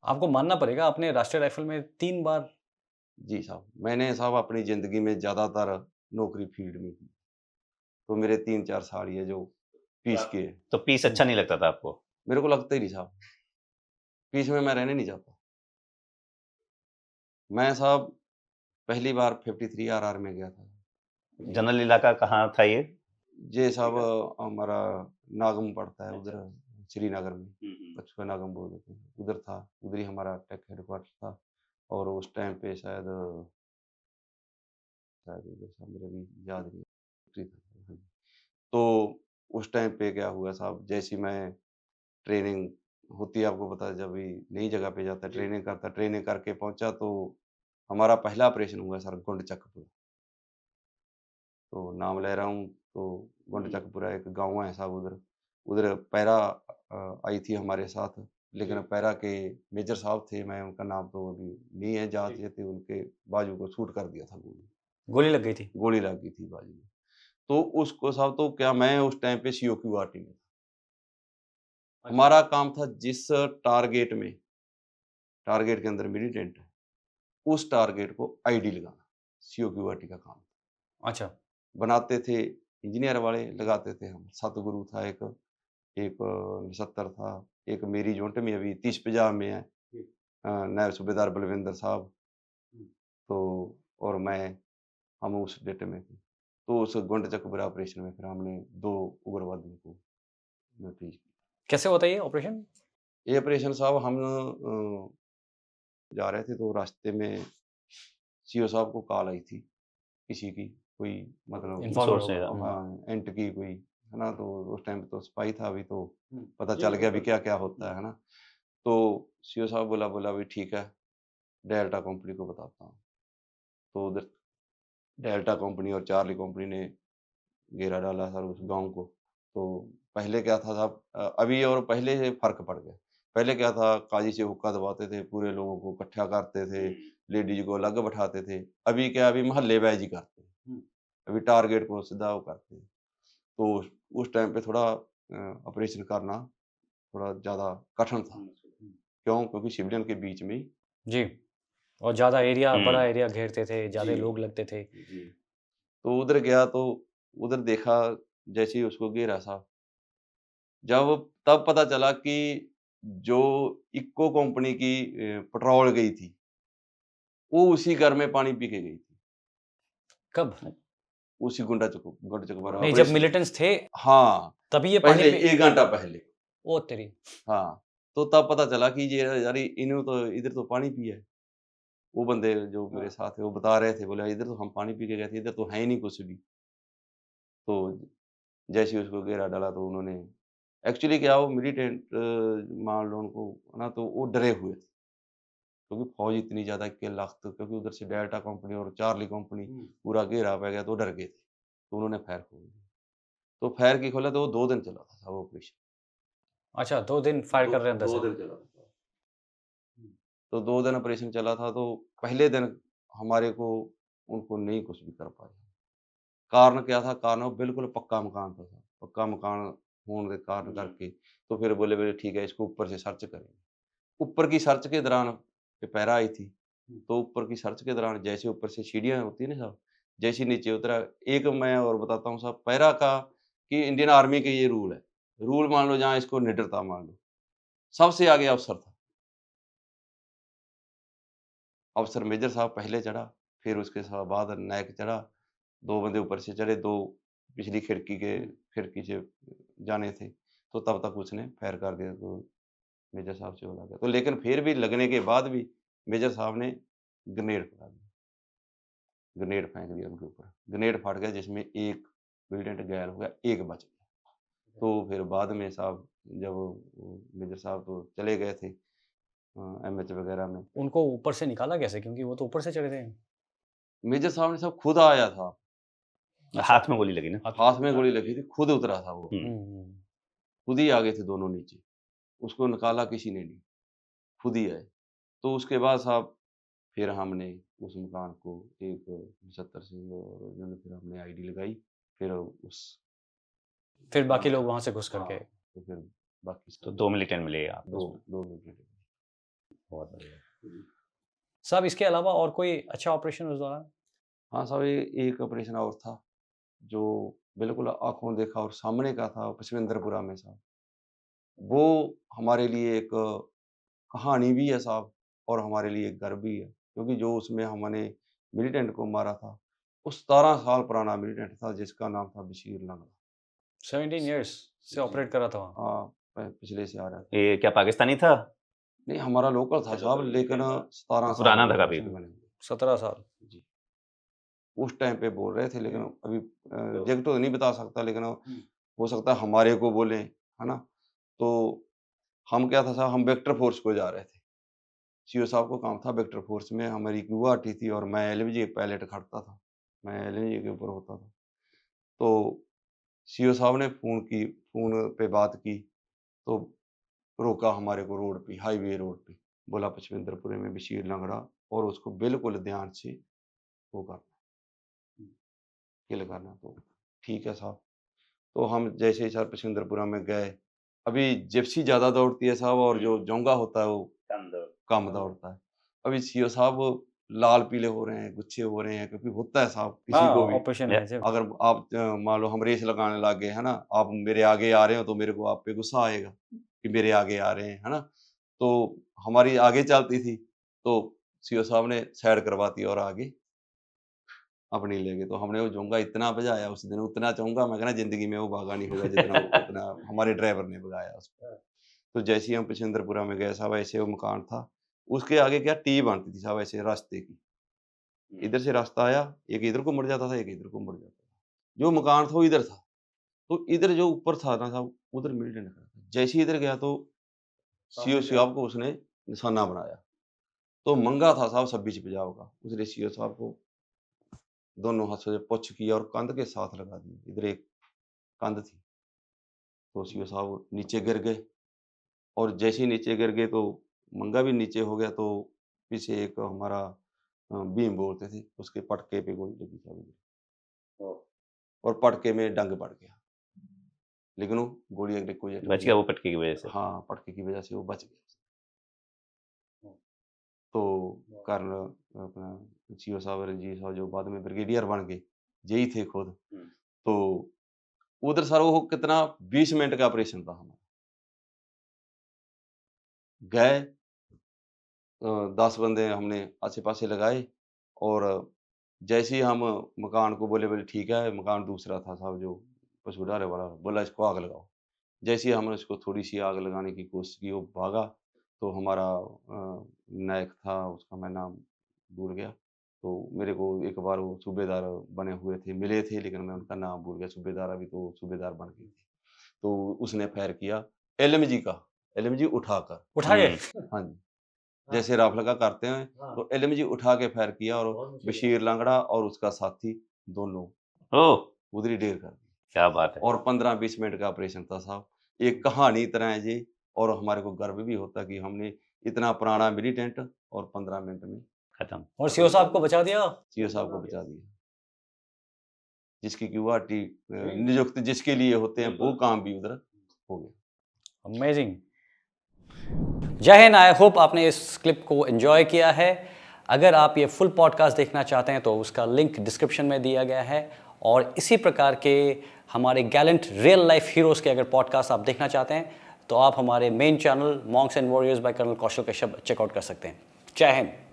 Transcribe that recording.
आपको मानना पड़ेगा आपने राष्ट्रीय राइफल में 3 बार। जी साहब, मैंने साहब अपनी ज़िंदगी में ज़्यादातर नौकरी फील्ड में की, तो मेरे 3-4 साल ये जो पीस के हैं। तो पीस अच्छा नहीं लगता था आपको? मेरे को लगता ही नहीं साहब, पीस में मैं रहने नहीं चाहता। मैं साहब पहली बार 53 आरआर में गया था। जनरल इलाका कहाँ था ये? ये साहब हमारा नागम पड़ता है उधर श्रीनगर में, उसको नागम बोल देते हैं। उधर था, उधर ही हमारा टेक हेडक्वार्टर था और उस टाइम पे शायद शायद उधर था, मेरे भी याद नहीं है। हाँ जी। तो उस टाइम पे क्या हुआ साहब, जैसे ही मैं ट्रेनिंग होती है, आपको पता है जब भी नई जगह पे जाता है, ट्रेनिंग करके पहुँचा तो हमारा पहला ऑपरेशन हुआ सर गोंडचकपुर। तो नाम ले रहा हूँ तो गोंडचकपुरा एक गाँव है साहब उधर। उधर पैरा आई थी हमारे साथ, लेकिन पैरा के मेजर साहब थे, मैं उनका नाम तो अभी नहीं है याद, ये थे उनके बाजू को शूट कर दिया था गोली। गोली लग गई थी। गोली लग गई थी बाजू में। तो उसको साहब तो क्या मैं उस टाइम पे सीओक्यू आरटी में था। हमारा काम था जिस टारगेट के अंदर मिलिटेंट है, उस टारगेट को आईडी लगाना, सीओक्यू आरटी का काम। अच्छा। बनाते थे इंजीनियर वाले, लगाते थे हम। सतगुरु था एक, एक नसत्तर था, एक मेरी यूनिट में अभी 30-50 में है नायब सूबेदार बलविंदर साहब, तो और मैं, हम उस डेटे में थे। तो उस गोंडचकपुरा ऑपरेशन में फिर हमने 2 उग्रवादियों को न्यूट्रीज किया। कैसे होता है ये ऑपरेशन? ये ऑपरेशन साहब हम जा रहे थे तो रास्ते में सीओ साहब को कॉल आई थी किसी की, कोई मतलब इन्फॉर्मर सोर्स है। होगा। हाँ, एंट की कोई, है ना? तो उस टाइम पे तो सिपाही था अभी, तो पता चल गया अभी क्या-क्या होता है ना? तो सीओ साहब बोला अभी ठीक है, डेल्टा कंपनी को बताता हूँ। तो उधर डेल्टा कंपनी और चार्ली कंपनी ने घेरा डाला सर उस गाँव को। तो पहले क्या था साहब, अभी और पहले से फ़र्क पड़ गया। पहले क्या था, काजी से हुक्का दबाते थे, पूरे लोगों को इकट्ठा करते थे, लेडीज़ को अलग बैठाते थे। अभी क्या, अभी मोहल्ले वाइज़ ही करते हैं। अभी टारगेट को सीधा वो करते हैं। तो उस टाइम पे थोड़ा ऑपरेशन करना थोड़ा ज़्यादा कठिन था। क्यों? क्योंकि सिविलियन के बीच में ही। जी। और ज़्यादा एरिया, बड़ा हुँ। एरिया घेरते थे, ज़्यादा जी, लोग लगते थे। जी। तो उधर गया तो उधर देखा, जैसे ही उसको घेरा साहब, जब तब पता चला कि जो इक्को कंपनी की पेट्रोल गई थी, वो उसी घर में पानी पी के गई थी। कब? उसी गुंडा चकबरा नहीं, जब ऑपरेशन। मिलिटेंट्स थे हाँ, तभी ये पानी पहले पे। 1 घंटा पहले। ओ तेरी! हाँ, तो तब पता चला कि ये अरे इन्हों तो इधर तो पानी पिया है। वो बंदे जो मेरे साथ थे वो बता रहे थे, बोले इधर तो हम पानी पी के गए थे, इधर तो है ही नहीं कुछ भी। तो जैसे ही उसको घेरा डाला तो उन्होंने, एक्चुअली क्या, वो मिलिटेंट मान लो उनको, ना तो वो डरे हुए थे। क्योंकि फ़ौज इतनी ज़्यादा 21 लाख, तो क्योंकि उधर से डेल्टा कंपनी और चार्ली कंपनी पूरा घेरा पा गया तो डर गए थे। तो उन्होंने फायर खोल दिया। तो फायर की खोला तो वो 2 दिन चला था वो ऑपरेशन। अच्छा, 2 दिन फायर 2 कर रहे हैं अंदर 2 से। दिन चला था। तो 2 दिन ऑपरेशन चला था, तो पहले दिन हमारे को उनको नहीं कुछ भी कर पाए। कारण क्या था? कारण वो बिल्कुल पक्का मकान था साहब। पक्का मकान होने के कारण करके तो फिर बोले ठीक है, इसको ऊपर से सर्च करेंगे। ऊपर की सर्च के दौरान ये पैरा आई थी। तो ऊपर की सर्च के दौरान जैसे ऊपर से सीढ़ियाँ होती है ना साहब, जैसे ही नीचे उतरा, एक मैं और बताता हूँ साहब, पैरा का कि इंडियन आर्मी के ये रूल है। रूल मान लो, जहाँ इसको निडर था मान लो, सबसे आगे अफ़सर था। अफ़सर मेजर साहब पहले चढ़ा, फिर उसके बाद नायक चढ़ा, 2 बंदे ऊपर से चढ़े, 2 पिछली खिड़की से जाने थे। तो तब तक उसने फायर कर दिया, तो मेजर साहब से हो गया। तो लेकिन फिर भी लगने के बाद भी मेजर साहब ने ग्रेनेड फैला दिया। ग्रेनेड फेंक दिया उनके ऊपर। ग्रेनेड फट गया जिसमें एक मिलिटेंट घायल हो गया, एक बच गया। तो फिर बाद में साहब जब वो मेजर साहब तो चले गए थे एमएच वगैरह में। उनको ऊपर से निकाला कैसे? क्योंकि वो तो ऊपर से चढ़े थे। मेजर साहब ने साहब खुद आया था, अच्छा। हाथ में गोली लगी ना? हाथ में गोली लगी थी, खुद उतरा था वो। हुँ। हुँ। खुद ही आ गए थे दोनों नीचे, उसको निकाला किसी ने नहीं, खुद ही आए। तो उसके बाद साहब फिर हमने उस मकान को एक 70 से और जो है फिर हमने आईडी लगाई, फिर उस फिर बाकी हाँ, लोग वहाँ से घुस कर हाँ, गए। तो फिर बाकी तो सब 2 मिलिटेंट मिले आपको 2 उसमें। 2 मिनट बहुत बढ़िया। साहब इसके अलावा और कोई अच्छा ऑपरेशन उस दौरान? हाँ साहब, एक ऑपरेशन और था जो बिल्कुल आंखों देखा और सामने का था, पचमेंद्रपुरा में साहब। वो हमारे लिए एक कहानी भी है साहब, और हमारे लिए एक गर्व भी है, क्योंकि जो उसमें हमने मिलिटेंट को मारा था, वो 17 साल पुराना मिलिटेंट था जिसका नाम था बशीर लंगड़ा। 17 इयर्स से जी। ऑपरेट करा था वहाँ। हाँ, पिछले से आ रहा था। ये क्या पाकिस्तानी था? नहीं, हमारा लोकल था साहब, लेकिन 17 साल पुराना हो था गए काफी। उसमें बने हुए। 17 साल। जी। उस टाइम पे बोल रहे थे, लेकिन अभी एग्जैक्ट तो नहीं बता सकता, लेकिन हो सकता है हमारे को बोले, है ना। तो हम क्या था साहब, हम वेक्टर फोर्स को जा रहे थे। सीओ साहब को काम था वेक्टर फोर्स में, हमारी क्यू आर टी थी और मैं एलएमजी पायलट खड़ता था, मैं एलएमजी के ऊपर होता था। तो सीओ साहब ने फोन पे बात की, तो रोका हमारे को रोड पे, हाईवे रोड पे, बोला पचमेंद्रपुरे में बशीर लंगड़ा, और उसको बिल्कुल ध्यान से वो करना, किल करना। तो ठीक है साहब। तो हम जैसे ही सर पचमेंद्रपुरा में गए, अभी जिप्सी ज़्यादा दौड़ती है साहब, और जो जोंगा होता है वो कम दौड़ता है। अभी सीओ साहब लाल पीले हो रहे हैं, गुच्छे हो रहे हैं, क्योंकि होता है साहब किसी हाँ, को भी। ऑपरेशन या- है जब। अगर आप मान लो हम रेस लगाने लग गए, है ना, आप मेरे आगे आ रहे हो, तो मेरे को आप पे गुस्सा आएगा कि मेरे आगे आ रहे हैं, है ना। तो हमारी आगे चलती थी, तो सीओ साहब ने साइड करवाती और आगे अपनी ले गए। तो हमने वो जोंगा इतना बजाया उस दिन, उतना चाहूंगा मैं कहना जिंदगी में वो भागा नहीं होगा जितना उतना हमारे ड्राइवर ने भगाया उसको। तो जैसे ही हम पचमेंद्रपुरा में गए साहब, ऐसे वो मकान था, उसके आगे क्या टी बनती थी साहब, ऐसे रास्ते की, इधर से रास्ता आया, एक इधर को मुड़ जाता था, एक इधर को मुड़ जाता था। जो मकान था वो इधर था, तो इधर जो ऊपर था ना साहब, उधर मिलिटेंट खड़ा था। जैसे ही इधर गया तो सीओ साहब को उसने निशाना बनाया, तो मंगा था साहब 26 50 का, उसने सीओ साहब को दोनों हाथों से पुछ किया और कंध के साथ लगा दी। इधर एक कंध थी, तो सीओ साहब नीचे गिर गए, और जैसे ही नीचे गिर गए तो मंगा भी नीचे हो गया। तो पीछे एक हमारा बीम बोलते थे, उसके पटके पे गोली लगी साहब, और पटके में डंग पड़ गया, लेकिन वो गोली अगले कोई बच गया वो पटके की वजह से? हाँ, पटके की वजह से वो बच गया। तो कर्नल अपना सीओ साहब, रंजीत साहब, जो बाद में ब्रिगेडियर बन गए, यही थे खुद। तो उधर सर वो कितना 20 मिनट का ऑपरेशन था हमारा। गए 10 बंदे हमने आसे पासे लगाए, और जैसे ही हम मकान को बोले ठीक है, मकान दूसरा था साहब जो पशुडारे वाला, बोला इसको आग लगाओ। जैसे ही हमने उसको थोड़ी सी आग लगाने की कोशिश की, वो भागा, तो हमारा नायक था, उसका मैं नाम भूल गया। तो मेरे को एक बार वो सूबेदार बने हुए थे, मिले थे, लेकिन मैं उनका नाम भूल गया। सूबेदार अभी तो सूबेदार बन गए थे। तो उसने फायर किया एलएमजी का, एलएमजी उठाकर। उठा के? हाँ जी, जैसे राफेल का करते हैं, तो एलएमजी उठा के फायर किया, और बशीर लंगड़ा और उसका साथी दोनों ओह, उधर ही ढेर कर दिए। क्या बात है। और 15-20 मिनट का ऑपरेशन था साहब। एक कहानी तरह है जी, और हमारे को गर्व भी होता कि हमने इतना पुराना मिलिटेंट और 15 मिनट में खत्म। और सीओ साहब को बचा दिया? सीओ साहब को बचा दिया। जिसकी क्यूआरटी नियुक्त जिसके लिए होते हैं, वो काम भी उधर हो गया। अमेजिंग। जय हिंद। आई होप आपने इस क्लिप को एंजॉय किया है। अगर आप ये फुल पॉडकास्ट देखना चाहते हैं तो उसका लिंक डिस्क्रिप्शन में दिया गया है, और इसी प्रकार के हमारे गैलेंट रियल लाइफ हीरोज़ के अगर पॉडकास्ट आप देखना चाहते हैं तो आप हमारे main channel Monks and Warriors by colonel Kaushal Kashyap check out कर सकते हैं। जय हिंद।